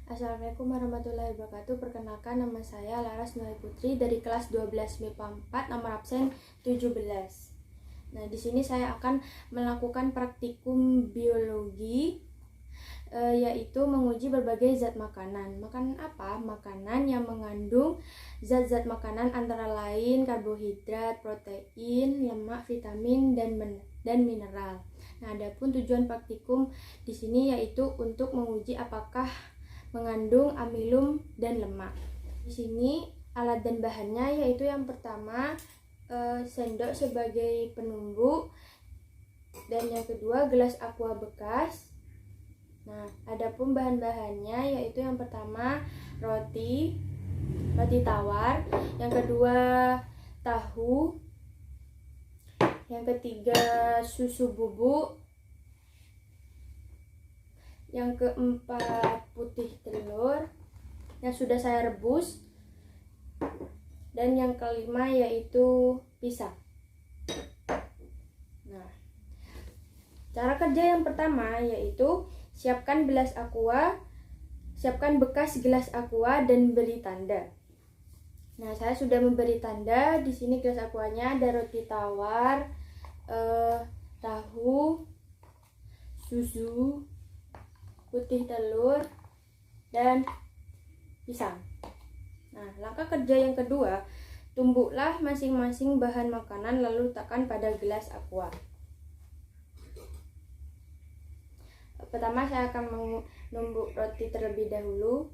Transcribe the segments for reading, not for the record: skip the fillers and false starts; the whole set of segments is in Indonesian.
Assalamualaikum warahmatullahi wabarakatuh. Perkenalkan, nama saya Laras Nilai Putri dari kelas 12 MIPA 4, nomor absen 17. Nah, di sini saya akan melakukan praktikum biologi, yaitu menguji berbagai zat makanan. Makanan apa? Makanan yang mengandung zat-zat makanan antara lain karbohidrat, protein, lemak, vitamin, dan mineral. Nah, adapun tujuan praktikum di sini yaitu untuk menguji apakah mengandung amilum dan lemak. Di sini alat dan bahannya yaitu yang pertama sendok sebagai penumbuk, dan yang kedua gelas aqua bekas. Nah, adapun bahan-bahannya yaitu yang pertama roti tawar, yang kedua tahu, yang ketiga susu bubuk, yang keempat putih telur yang sudah saya rebus, dan yang kelima yaitu pisang. Nah, cara kerja yang pertama yaitu siapkan bekas gelas aqua dan beri tanda. Nah, saya sudah memberi tanda. Di sini gelas aquanya ada roti tawar, tahu, susu, putih telur, dan pisang. Nah, langkah kerja yang kedua, tumbuklah masing-masing bahan makanan lalu letakkan pada gelas aqua. Pertama, saya akan menumbuk roti terlebih dahulu.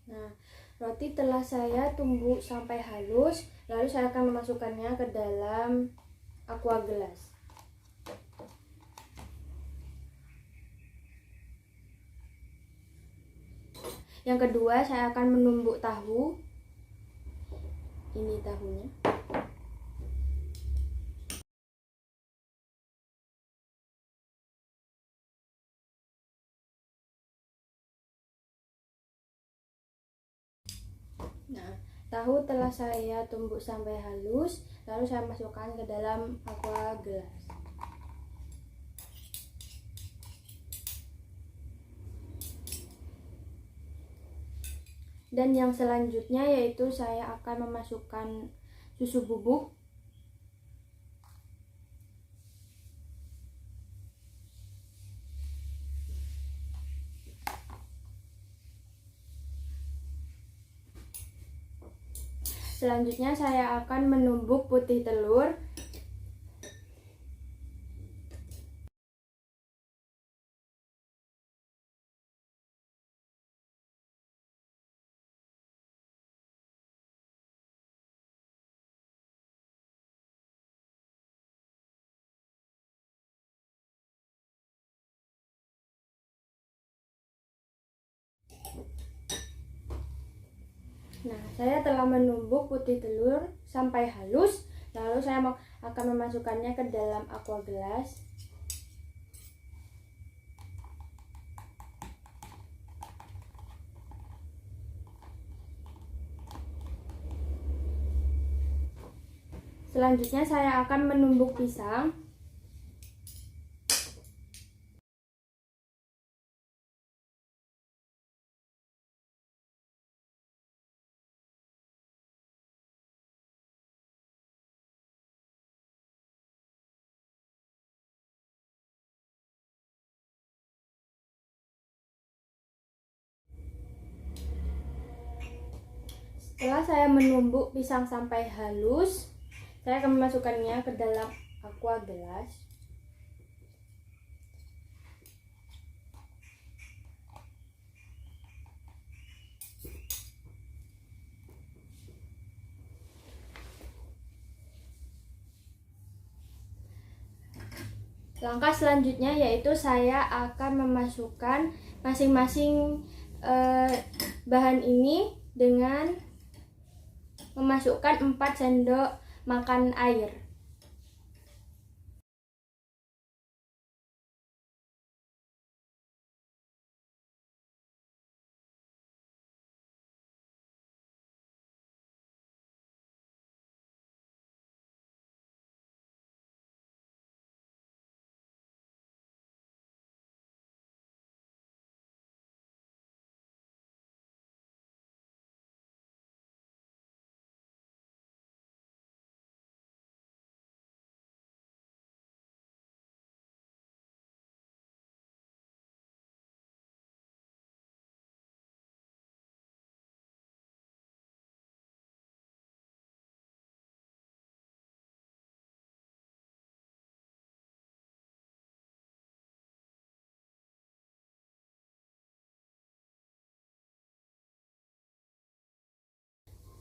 Nah, roti telah saya tumbuk sampai halus, lalu saya akan memasukkannya ke dalam aqua gelas. Yang kedua, saya akan menumbuk tahu. Ini tahunya. Nah, tahu telah saya tumbuk sampai halus, lalu saya masukkan ke dalam aqua gelas. Dan yang selanjutnya yaitu saya akan memasukkan susu bubuk. Selanjutnya saya akan menumbuk putih telur. Nah, saya telah menumbuk putih telur sampai halus, lalu saya akan memasukkannya ke dalam aqua gelas. Selanjutnya saya akan menumbuk pisang. Setelah saya menumbuk pisang sampai halus, saya akan memasukkannya ke dalam aqua gelas. Langkah selanjutnya yaitu saya akan memasukkan masing-masing bahan ini dengan memasukkan 4 sendok makan air.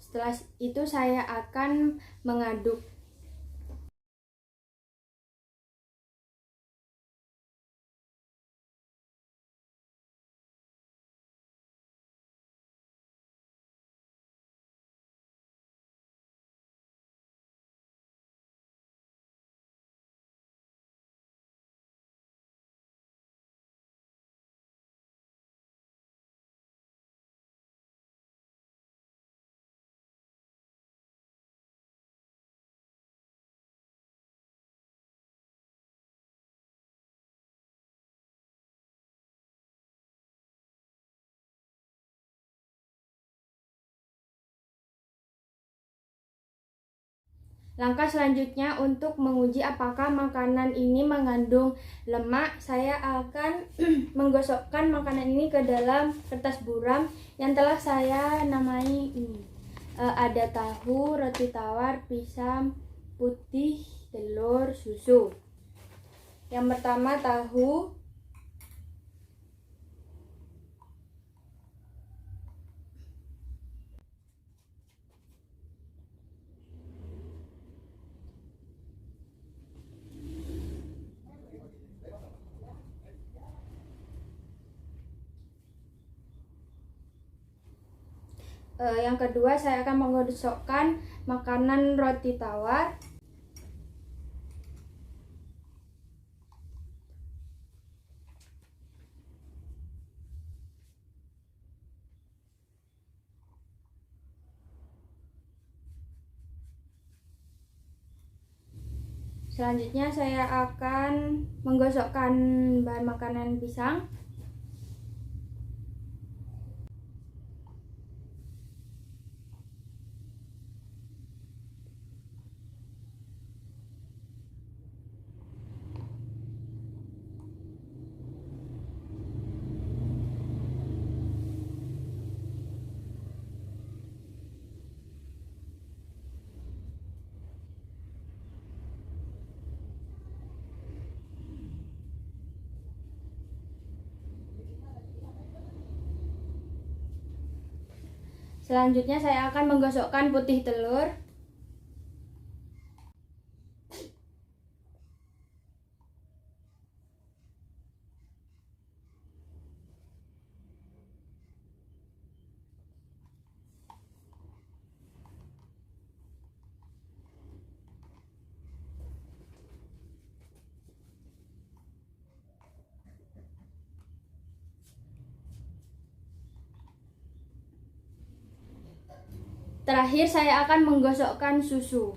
Setelah itu saya akan mengaduk. Langkah selanjutnya untuk menguji apakah makanan ini mengandung lemak, saya akan menggosokkan makanan ini ke dalam kertas buram yang telah saya namai ini. Ada tahu, roti tawar, pisang putih, telur, susu. Yang pertama tahu. Yang kedua saya akan menggosokkan makanan roti tawar. Selanjutnya saya akan menggosokkan bahan makanan pisang. Selanjutnya saya akan menggosokkan putih telur. Terakhir saya akan menggosokkan susu.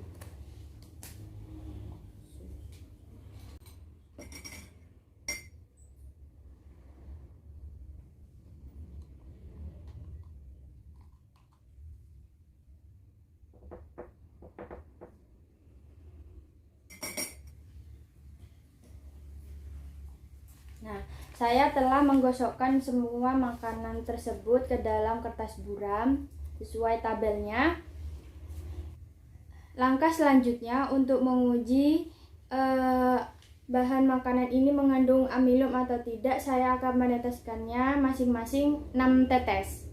Saya telah menggosokkan semua makanan tersebut ke dalam kertas buram sesuai tabelnya. Langkah selanjutnya untuk menguji bahan makanan ini mengandung amilum atau tidak, saya akan meneteskannya masing-masing 6 tetes.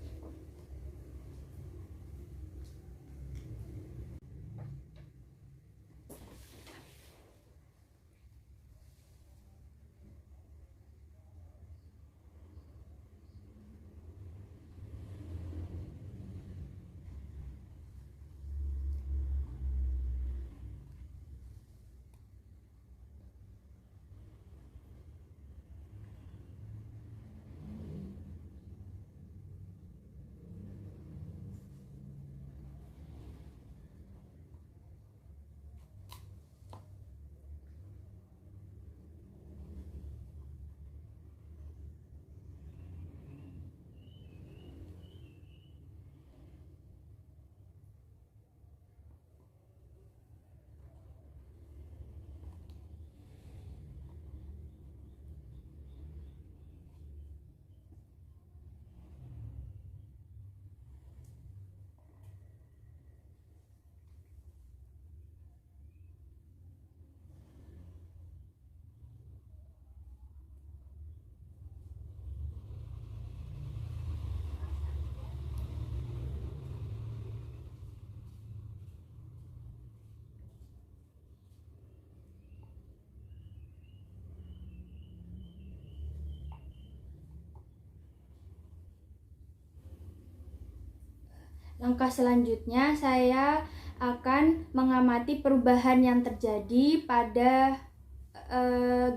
Langkah selanjutnya saya akan mengamati perubahan yang terjadi pada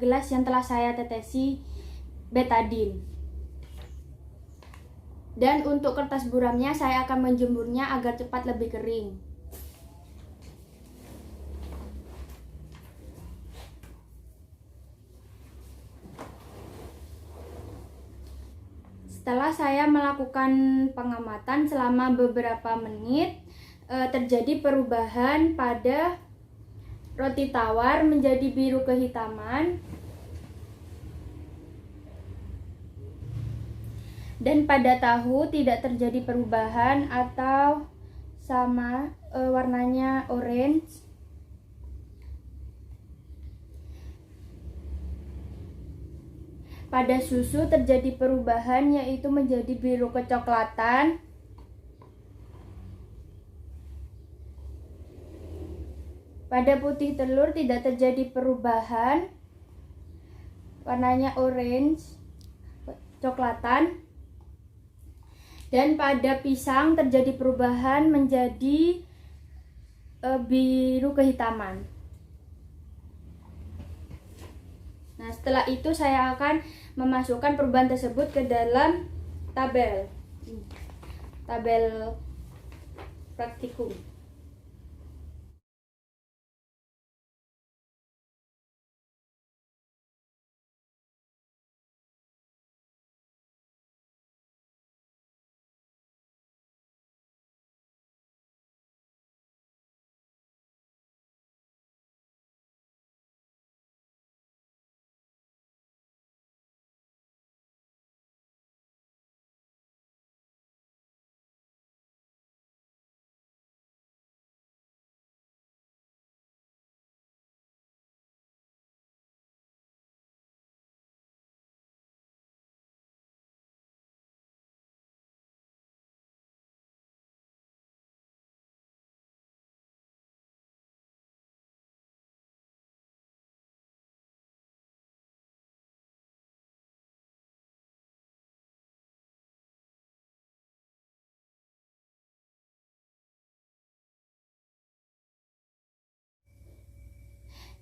gelas yang telah saya tetesi betadine. Dan untuk kertas buramnya saya akan menjemurnya agar cepat lebih kering. Setelah saya melakukan pengamatan selama beberapa menit, terjadi perubahan pada roti tawar menjadi biru kehitaman, dan pada tahu tidak terjadi perubahan atau sama warnanya orange. Pada susu terjadi perubahan, yaitu menjadi biru kecoklatan. Pada putih telur tidak terjadi perubahan, warnanya orange coklatan. Dan pada pisang terjadi perubahan menjadi biru kehitaman. Nah, setelah itu saya akan memasukkan perubahan tersebut ke dalam tabel praktikum.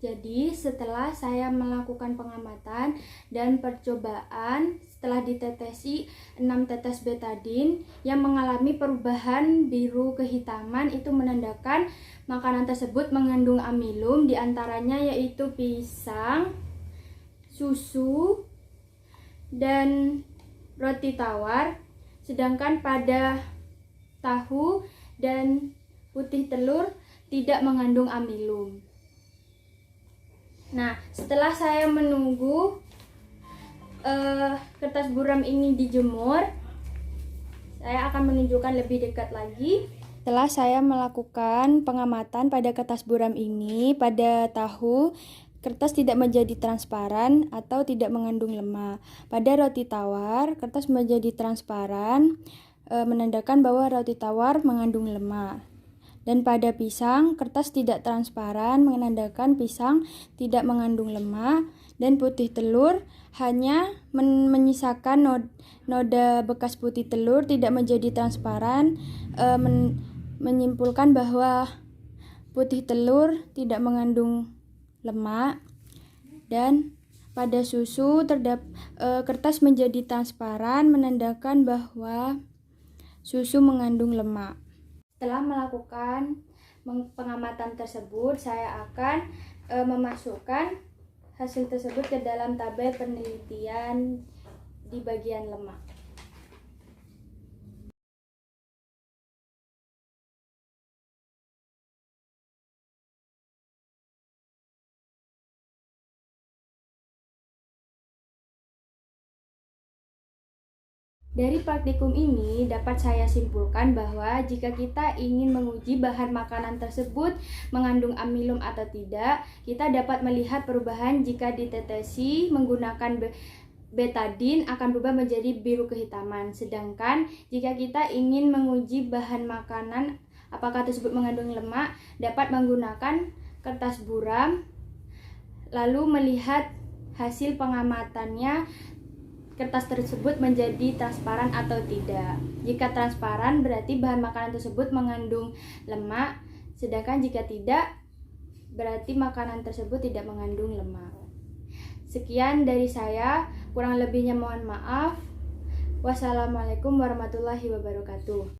Jadi setelah saya melakukan pengamatan dan percobaan, setelah ditetesi 6 tetes betadine yang mengalami perubahan biru kehitaman, itu menandakan makanan tersebut mengandung amilum, diantaranya yaitu pisang, susu, dan roti tawar. Sedangkan pada tahu dan putih telur tidak mengandung amilum. Nah, setelah saya menunggu kertas buram ini dijemur, saya akan menunjukkan lebih dekat lagi. Setelah saya melakukan pengamatan pada kertas buram ini, pada tahu kertas tidak menjadi transparan atau tidak mengandung lemak. Pada roti tawar, kertas menjadi transparan, menandakan bahwa roti tawar mengandung lemak. Dan pada pisang, kertas tidak transparan, menandakan pisang tidak mengandung lemak. Dan putih telur hanya menyisakan noda bekas putih telur, tidak menjadi transparan, menyimpulkan bahwa putih telur tidak mengandung lemak. Dan pada susu kertas menjadi transparan, menandakan bahwa susu mengandung lemak. Setelah melakukan pengamatan tersebut, saya akan memasukkan hasil tersebut ke dalam tabel penelitian di bagian lemak. Dari praktikum ini dapat saya simpulkan bahwa jika kita ingin menguji bahan makanan tersebut mengandung amilum atau tidak, kita dapat melihat perubahan jika ditetesi menggunakan betadin akan berubah menjadi biru kehitaman. Sedangkan jika kita ingin menguji bahan makanan apakah tersebut mengandung lemak, dapat menggunakan kertas buram lalu melihat hasil pengamatannya, kertas tersebut menjadi transparan atau tidak. Jika transparan berarti bahan makanan tersebut mengandung lemak, sedangkan jika tidak berarti makanan tersebut tidak mengandung lemak. Sekian dari saya, kurang lebihnya mohon maaf. Wassalamualaikum warahmatullahi wabarakatuh.